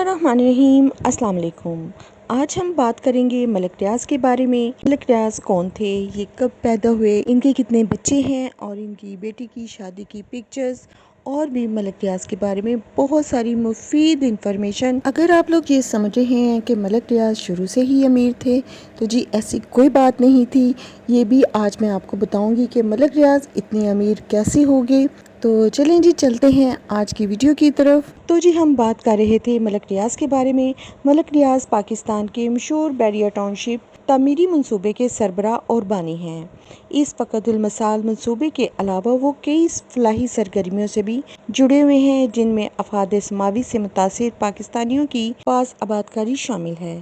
बिस्मिल्लाहिर्रहमानिर्रहीम। अस्सलाम वालेकुम। आज हम बात करेंगे मलिक रियाज के बारे में। मलिक रियाज कौन थे, ये कब पैदा हुए, इनके कितने बच्चे हैं और इनकी बेटी की शादी की पिक्चर्स और भी मलिक रियाज के बारे में बहुत सारी मुफीद इंफॉर्मेशन। अगर आप लोग ये समझ रहे हैं कि मलिक रियाज शुरू से ही अमीर थे तो जी ऐसी कोई बात नहीं थी। ये भी आज मैं आपको बताऊंगी कि मलिक रियाज इतने अमीर कैसे हो गए। तो चलें जी, चलते हैं आज की वीडियो की तरफ। तो जी हम बात कर रहे थे मलिक रियाज के बारे में। मलिक रियाज पाकिस्तान के मशहूर बैरिया टाउनशिप तमीरी मंसूबे के सरबराह और बानी हैं। इस फ़क़दुल मसाल मंसूबे के अलावा वो कई फलाही सरगर्मियों से भी जुड़े हुए हैं, जिनमें अफाद समावी से मुतासिर पाकिस्तानियों की पास आबादकारी शामिल है।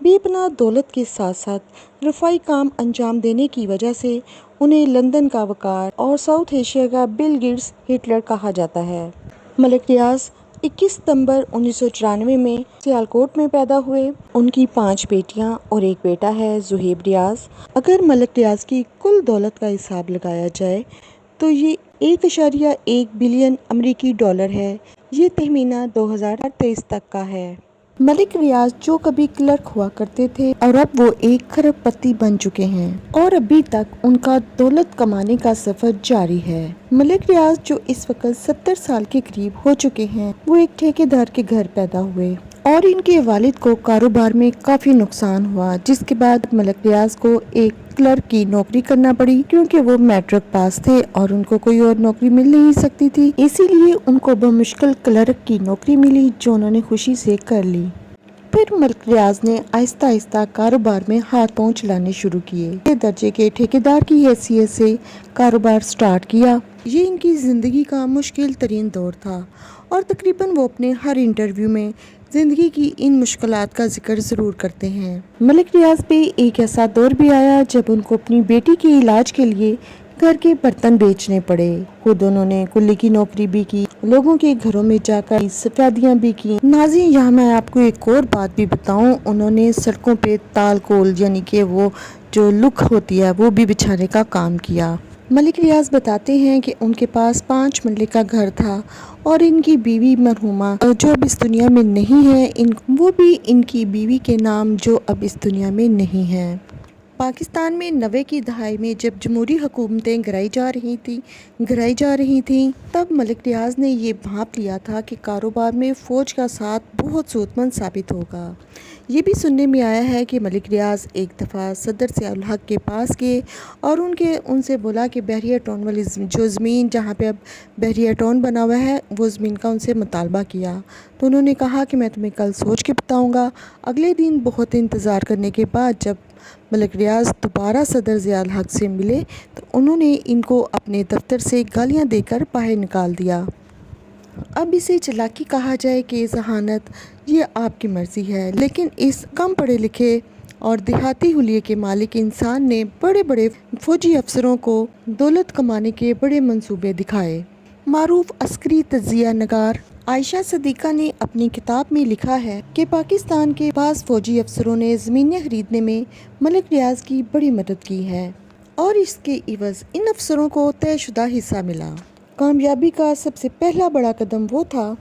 बेपनाह दौलत के साथ साथ रफ़ाई काम अंजाम देने की वजह से उन्हें लंदन का वकार और साउथ एशिया का बिल गेट्स हिटलर कहा जाता है। मलिक रियाज 21 सितंबर 1994 में सियालकोट में पैदा हुए। उनकी 5 बेटियां और एक बेटा है, ज़ुहैब रियाज। अगर मलिक रियाज की कुल दौलत का हिसाब लगाया जाए तो ये 1.1 बिलियन अमरीकी डॉलर है। ये तहमीना 2023 तक का है। मलिक रियाज जो कभी क्लर्क हुआ करते थे और अब वो 1 खरबपति बन चुके हैं और अभी तक उनका दौलत कमाने का सफर जारी है। मलिक रियाज जो इस वक्त 70 साल के करीब हो चुके हैं, वो एक ठेकेदार के घर पैदा हुए और इनके वालिद को कारोबार में काफी नुकसान हुआ, जिसके बाद मलिक रियाज को एक क्लर्क की नौकरी करना पड़ी क्योंकि वो मैट्रिक पास थे और उनको कोई और नौकरी मिल नहीं सकती थी। इसीलिए उनको बमुश्किल क्लर्क की नौकरी मिली जो उन्होंने खुशी से कर ली। फिर मलिक रियाज ने आहिस्ता आहिस्ता कारोबार में हाथ पांव चलाने शुरू किए। ये दर्जे के ठेकेदार की हैसियत से कारोबार स्टार्ट किया। ये इनकी ज़िंदगी का मुश्किल तरीन दौर था और तकरीबन वो अपने हर इंटरव्यू में ज़िंदगी की इन मुश्किलात का जिक्र ज़रूर करते हैं। मलिक रियाज पे एक ऐसा दौर भी आया जब उनको अपनी बेटी के इलाज के लिए घर के बर्तन बेचने पड़े। खुद उन्होंने कुल्ली की नौकरी भी की, लोगों के घरों में जाकर सफेदियां भी की। नाज़रीन, यहाँ मैं आपको एक और बात भी बताऊं, उन्होंने सड़कों पे तालकोल यानी कि वो जो लुक होती है वो भी बिछाने का काम किया। मलिक रियाज बताते हैं कि उनके पास 5 मरले का घर था और इनकी बीवी मरहुमा जो अब इस दुनिया में नहीं है, वो भी इनकी बीवी के नाम जो अब इस दुनिया में नहीं है। पाकिस्तान में 90 की दहाई में जब जमहूरी हुकूमतें गिराई जा रही थीं, तब मलिक रियाज ने ये भांप लिया था कि कारोबार में फ़ौज का साथ बहुत सूदमंद साबित होगा। ये भी सुनने में आया है कि मलिक रियाज एक दफ़ा सदर ज़ियाउल हक के पास गए और उनसे बोला कि बहरिया टाउन वाली जो ज़मीन जहाँ पे अब बहरिया टाउन बना हुआ है, वो ज़मीन का उनसे मुतालबा किया। तो उन्होंने कहा कि मैं तुम्हें कल सोच के बताऊँगा। अगले दिन बहुत इंतज़ार करने के बाद जब मलिक रियाज दोबारा सदर ज़ियाउल हक से मिले तो उन्होंने इनको अपने दफ्तर से गालियां देकर बाहर निकाल दिया। अब इसे चालाकी कहा जाए कि जहानत, ये आपकी मर्ज़ी है, लेकिन इस कम पढ़े लिखे और देहाती हुलिये के मालिक इंसान ने बड़े बड़े फौजी अफसरों को दौलत कमाने के बड़े मंसूबे दिखाए। मारूफ अस्करी तज्जिया नगार आयशा सदीका ने अपनी किताब में लिखा है कि पाकिस्तान के पास फौजी अफसरों ने ज़मीनें खरीदने में मलिक रियाज की बड़ी मदद की है और इसके इवज़ इन अफसरों को तयशुदा हिस्सा मिला। कामयाबी का सबसे पहला बड़ा कदम वो था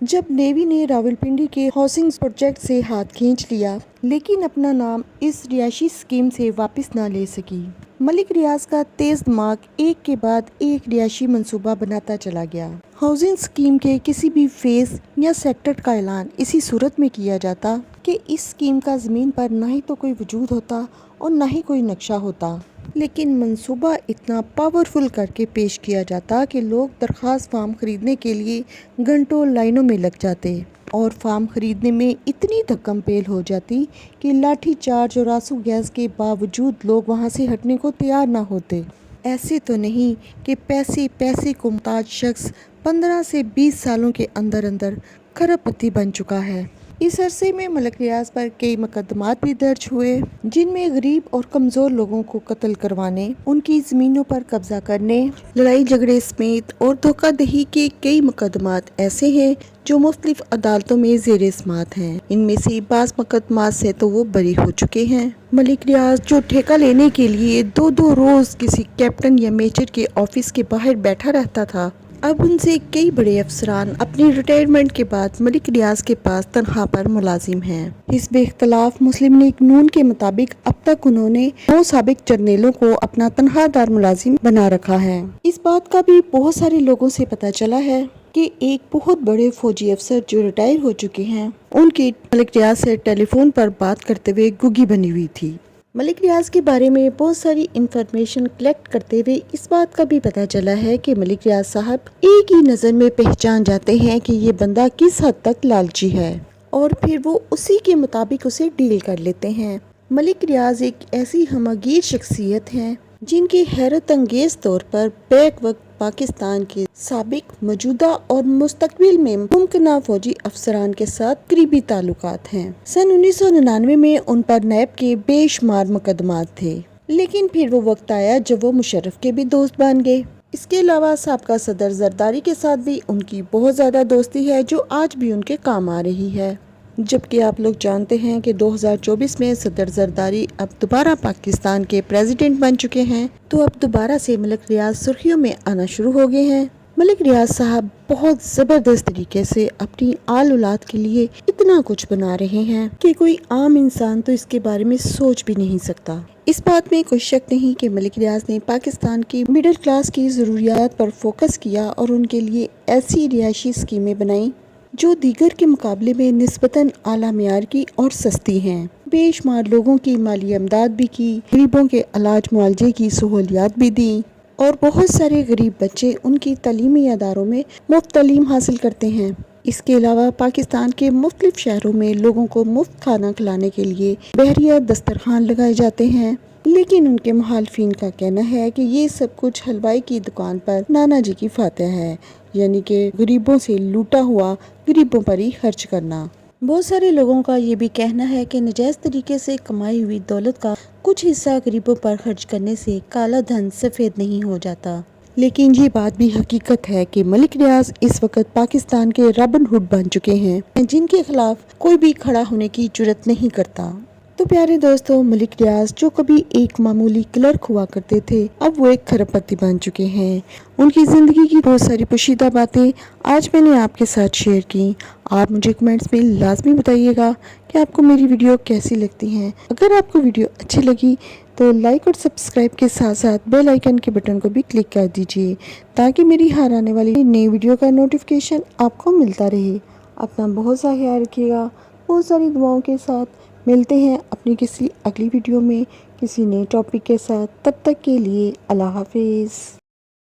जब नेवी ने रावलपिंडी के हाउसिंग प्रोजेक्ट से हाथ खींच लिया, लेकिन अपना नाम इस रिहायशी स्कीम से वापस ना ले सकी। मलिक रियाज का तेज दिमाग एक के बाद एक रिहायशी मंसूबा बनाता चला गया। हाउसिंग स्कीम के किसी भी फेज या सेक्टर का ऐलान इसी सूरत में किया जाता कि इस स्कीम का ज़मीन पर ना ही तो कोई वजूद होता और ना ही कोई नक्शा होता, लेकिन मंसूबा इतना पावरफुल करके पेश किया जाता कि लोग दरख्वास्त फार्म खरीदने के लिए घंटों लाइनों में लग जाते और फार्म खरीदने में इतनी धक्कमपेल हो जाती कि लाठी चार्ज और आंसू गैस के बावजूद लोग वहां से हटने को तैयार ना होते। ऐसे तो नहीं कि पैसे को मुहताज शख्स 15 से 20 सालों के अंदर अंदर खरबपति बन चुका है। इस अरसे में मलिक रियाज पर कई मुकदमात भी दर्ज हुए, जिनमें गरीब और कमज़ोर लोगों को कत्ल करवाने, उनकी ज़मीनों पर कब्जा करने, लड़ाई झगड़े समेत और धोखाधड़ी के कई मुकदमात ऐसे हैं जो मुख्तलिफ अदालतों में ज़ेर समाअत हैं। इनमें से बाज़ मुकदमात से तो वो बरी हो चुके हैं। मलिक रियाज जो ठेका लेने के लिए 2-2 रोज़ किसी कैप्टन या मेजर के ऑफिस के बाहर बैठा रहता था, اب ان سے کئی بڑے افسران اپنی ریٹائرمنٹ کے بعد ملک ریاض کے پاس تنخواہ پر ملازم ہیں۔ حزب اختلاف مسلم لیگ نون کے مطابق اب تک انہوں نے 9 سابق جرنیلوں کو اپنا تنخواہ دار ملازم بنا رکھا ہے۔ اس بات کا بھی بہت سارے لوگوں سے پتہ چلا ہے کہ ایک بہت بڑے فوجی افسر جو ریٹائر ہو چکے ہیں، ان کی ملک ریاض سے ٹیلی فون پر بات کرتے ہوئے گگی بنی ہوئی تھی۔ ملک ریاض کے بارے میں بہت ساری انفارمیشن کلیکٹ کرتے ہوئے اس بات کا بھی پتہ چلا ہے کہ ملک ریاض صاحب ایک ہی نظر میں پہچان جاتے ہیں کہ یہ بندہ کس حد تک لالچی ہے، اور پھر وہ اسی کے مطابق اسے ڈیل کر لیتے ہیں۔ ملک ریاض ایک ایسی ہمہ گیر شخصیت ہیں جن کی حیرت انگیز طور پر بیک وقت پاکستان کے سابق، موجودہ اور مستقبل میں ممکنہ فوجی افسران کے ساتھ قریبی تعلقات ہیں۔ سن 1999 میں ان پر نیب کے بے شمار مقدمات تھے، لیکن پھر وہ وقت آیا جب وہ مشرف کے بھی دوست بن گئے۔ اس کے علاوہ سابقہ صدر زرداری کے ساتھ بھی ان کی بہت زیادہ دوستی ہے جو آج بھی ان کے کام آ رہی ہے۔ جبکہ آپ لوگ جانتے ہیں کہ 2024 میں صدر زرداری اب دوبارہ پاکستان کے پریزیڈنٹ بن چکے ہیں، تو اب دوبارہ سے ملک ریاض سرخیوں میں آنا شروع ہو گئے ہیں۔ ملک ریاض صاحب بہت زبردست طریقے سے اپنی آل اولاد کے لیے اتنا کچھ بنا رہے ہیں کہ کوئی عام انسان تو اس کے بارے میں سوچ بھی نہیں سکتا۔ اس بات میں کوئی شک نہیں کہ ملک ریاض نے پاکستان کی مڈل کلاس کی ضروریات پر فوکس کیا اور ان کے لیے ایسی رہائشی اسکیمیں بنائیں جو دیگر کے مقابلے میں نسبتاً اعلیٰ معیار کی اور سستی ہیں۔ بے شمار لوگوں کی مالی امداد بھی کی، غریبوں کے علاج معالجے کی سہولیات بھی دیں، اور بہت سارے غریب بچے ان کی تعلیمی اداروں میں مفت تعلیم حاصل کرتے ہیں۔ اس کے علاوہ پاکستان کے مختلف شہروں میں لوگوں کو مفت کھانا کھلانے کے لیے بحریہ دسترخوان لگائے جاتے ہیں، لیکن ان کے مخالفین کا کہنا ہے کہ یہ سب کچھ حلوائی کی دکان پر نانا جی کی فاتح ہے، یعنی کہ غریبوں سے لوٹا ہوا غریبوں پر ہی خرچ کرنا۔ بہت سارے لوگوں کا یہ بھی کہنا ہے کہ ناجائز طریقے سے کمائی ہوئی دولت کا کچھ حصہ غریبوں پر خرچ کرنے سے کالا دھن سفید نہیں ہو جاتا۔ لیکن یہ بات بھی حقیقت ہے کہ ملک ریاض اس وقت پاکستان کے رابن ہوڈ بن چکے ہیں، جن کے خلاف کوئی بھی کھڑا ہونے کی جرات نہیں کرتا۔ تو پیارے دوستو، ملک ریاض جو کبھی ایک معمولی کلرک ہوا کرتے تھے، اب وہ ایک کھرب پتی بن چکے ہیں۔ ان کی زندگی کی بہت ساری پوشیدہ باتیں آج میں نے آپ کے ساتھ شیئر کی۔ آپ مجھے کمنٹس میں لازمی بتائیے گا کہ آپ کو میری ویڈیو کیسی لگتی ہیں۔ اگر آپ کو ویڈیو اچھی لگی تو لائک اور سبسکرائب کے ساتھ ساتھ بیل آئیکن کے بٹن کو بھی کلک کر دیجیے تاکہ میری ہر آنے والی نئی ویڈیو کا نوٹیفیکیشن آپ کو ملتا رہے۔ اپنا بہت سا خیال رکھیے گا۔ بہت ساری دعاؤں کے ساتھ ملتے ہیں اپنی کسی اگلی ویڈیو میں کسی نئے ٹاپک کے ساتھ۔ تب تک کے لیے اللہ حافظ۔